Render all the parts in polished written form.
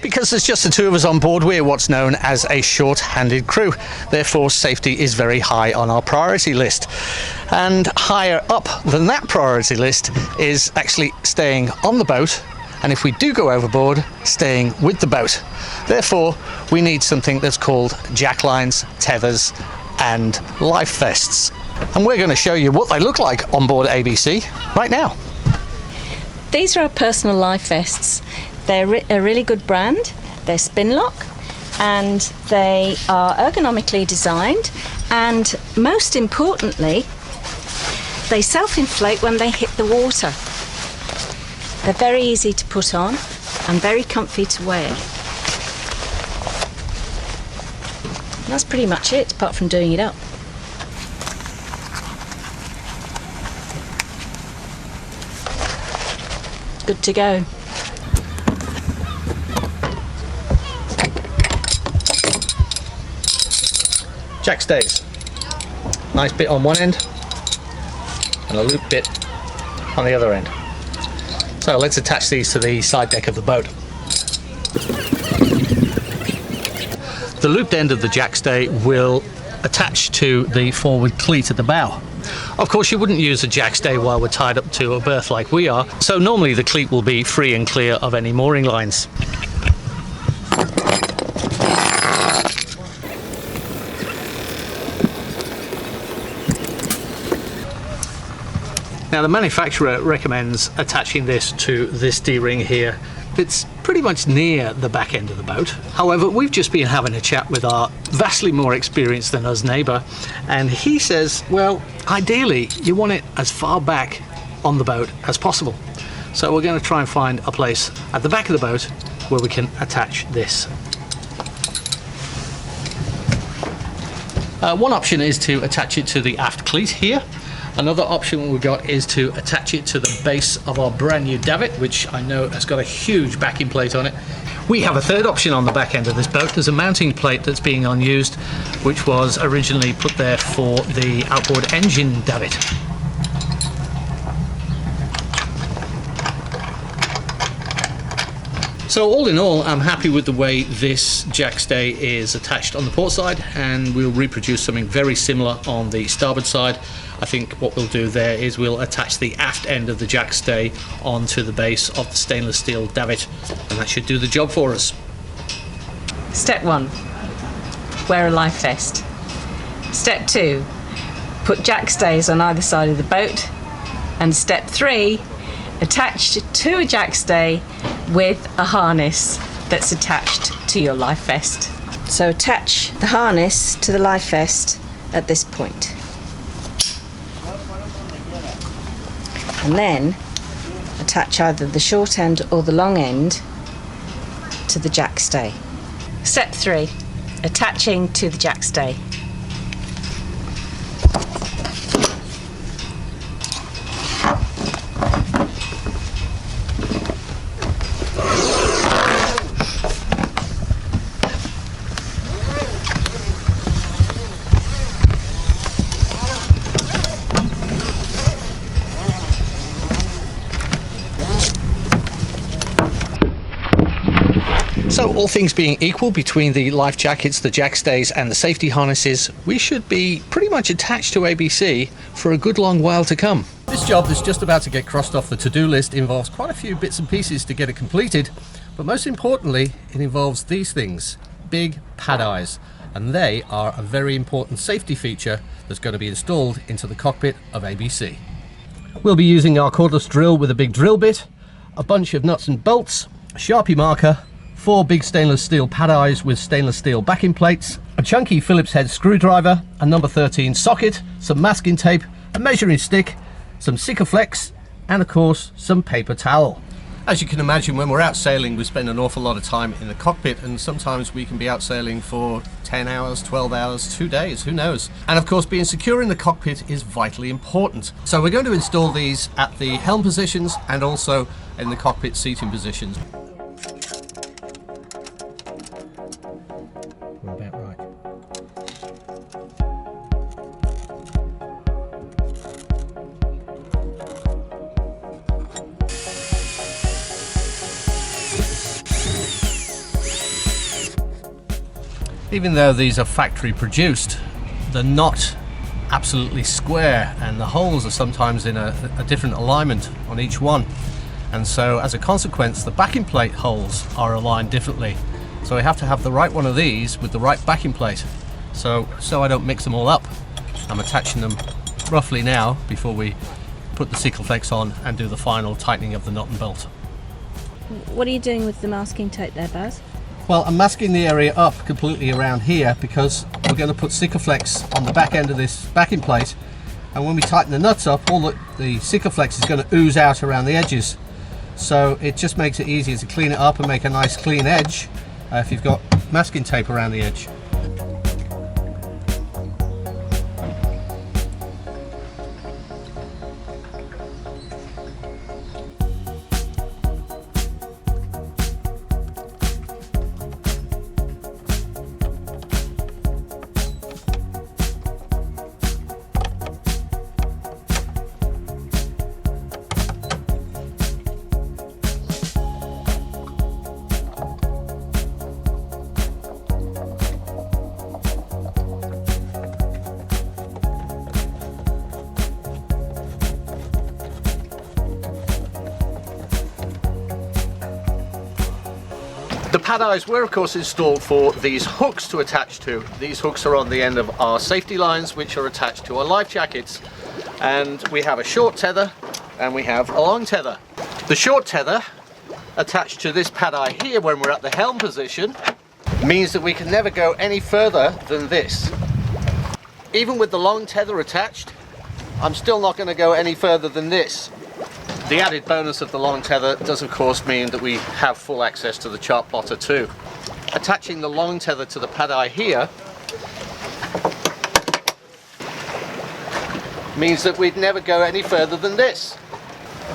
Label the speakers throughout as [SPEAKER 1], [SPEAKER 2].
[SPEAKER 1] Because there's just the two of us on board, we're what's known as a short-handed crew. Therefore, safety is very high on our priority list. And higher up than that priority list is actually staying on the boat, and if we do go overboard, staying with the boat. Therefore, we need something that's called jacklines, tethers, and life vests. And we're going to show you what they look like on board ABC right now.
[SPEAKER 2] These are our personal life vests. They're a really good brand. They're spin lock and they are ergonomically designed, and most importantly, they self-inflate when they hit the water. They're very easy to put on and very comfy to wear. And that's pretty much it, apart from doing it up. Good to go.
[SPEAKER 1] Jack stays. Nice bit on one end and a loop bit on the other end. So let's attach these to the side deck of the boat. The looped end of the jack stay will attach to the forward cleat at the bow. Of course, you wouldn't use a jack stay while we're tied up to a berth like we are, so normally the cleat will be free and clear of any mooring lines. Now, the manufacturer recommends attaching this to this D-ring here. It's pretty much near the back end of the boat. However, we've just been having a chat with our vastly more experienced than us neighbour, and he says, well, ideally you want it as far back on the boat as possible. So we're going to try and find a place at the back of the boat where we can attach this. One option is to attach it to the aft cleat here. Another option we've got is to attach it to the base of our brand new davit, which I know has got a huge backing plate on it. We have a third option on the back end of this boat. There's a mounting plate that's being unused, which was originally put there for the outboard engine davit. So all in all, I'm happy with the way this jack stay is attached on the port side, and we'll reproduce something very similar on the starboard side. I think what we'll do there is we'll attach the aft end of the jack stay onto the base of the stainless steel davit, and that should do the job for us.
[SPEAKER 2] Step 1, wear a life vest. Step 2, put jack stays on either side of the boat. And step 3, attach to a jack stay with a harness that's attached to your life vest. So attach the harness to the life vest at this point. And then attach either the short end or the long end to the jack stay. Step 3, attaching to the jack stay.
[SPEAKER 1] So all things being equal, between the life jackets, the jack stays and the safety harnesses, we should be pretty much attached to ABC for a good long while to come. This job that's just about to get crossed off the to-do list involves quite a few bits and pieces to get it completed, but most importantly it involves these things, big pad eyes, and they are a very important safety feature that's going to be installed into the cockpit of ABC. We'll be using our cordless drill with a big drill bit, a bunch of nuts and bolts, a Sharpie marker, 4 big stainless steel pad eyes with stainless steel backing plates, a chunky Phillips head screwdriver, a number 13 socket, some masking tape, a measuring stick, some Sikaflex, and of course some paper towel. As you can imagine, when we're out sailing we spend an awful lot of time in the cockpit, and sometimes we can be out sailing for 10 hours, 12 hours, 2 days, who knows. And of course being secure in the cockpit is vitally important. So we're going to install these at the helm positions and also in the cockpit seating positions. We're about right. Even though these are factory produced, they're not absolutely square, and the holes are sometimes in a different alignment on each one, and so as a consequence the backing plate holes are aligned differently. So I have to have the right one of these with the right backing plate, so I don't mix them all up. I'm attaching them roughly now before we put the Sikaflex on and do the final tightening of the nut and bolt.
[SPEAKER 3] What are you doing with the masking tape there, Baz?
[SPEAKER 1] Well, I'm masking the area up completely around here because we're going to put Sikaflex on the back end of this backing plate, and when we tighten the nuts up, all the Sikaflex is going to ooze out around the edges. So it just makes it easier to clean it up and make a nice clean edge if you've got masking tape around the edge. The pad eyes were of course installed for these hooks to attach to. These hooks are on the end of our safety lines, which are attached to our life jackets. And we have a short tether and we have a long tether. The short tether attached to this pad eye here when we're at the helm position means that we can never go any further than this. Even with the long tether attached, I'm still not going to go any further than this. The added bonus of the long tether does of course mean that we have full access to the chart plotter too. Attaching the long tether to the pad eye here means that we'd never go any further than this.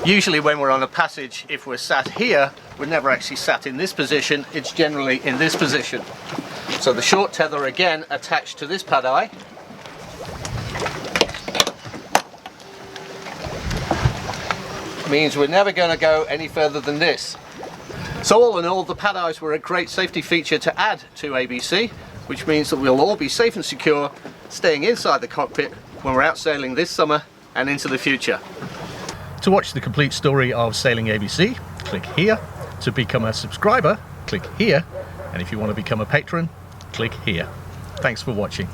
[SPEAKER 1] Usually when we're on a passage, if we're sat here, we're never actually sat in this position, it's generally in this position. So the short tether again attached to this pad eye means we're never going to go any further than this. So all in all, the pad eyes were a great safety feature to add to ABC, which means that we'll all be safe and secure staying inside the cockpit when we're out sailing this summer and into the future. To watch the complete story of Sailing ABC, click here. To become a subscriber, click here. And if you want to become a patron, click here. Thanks for watching.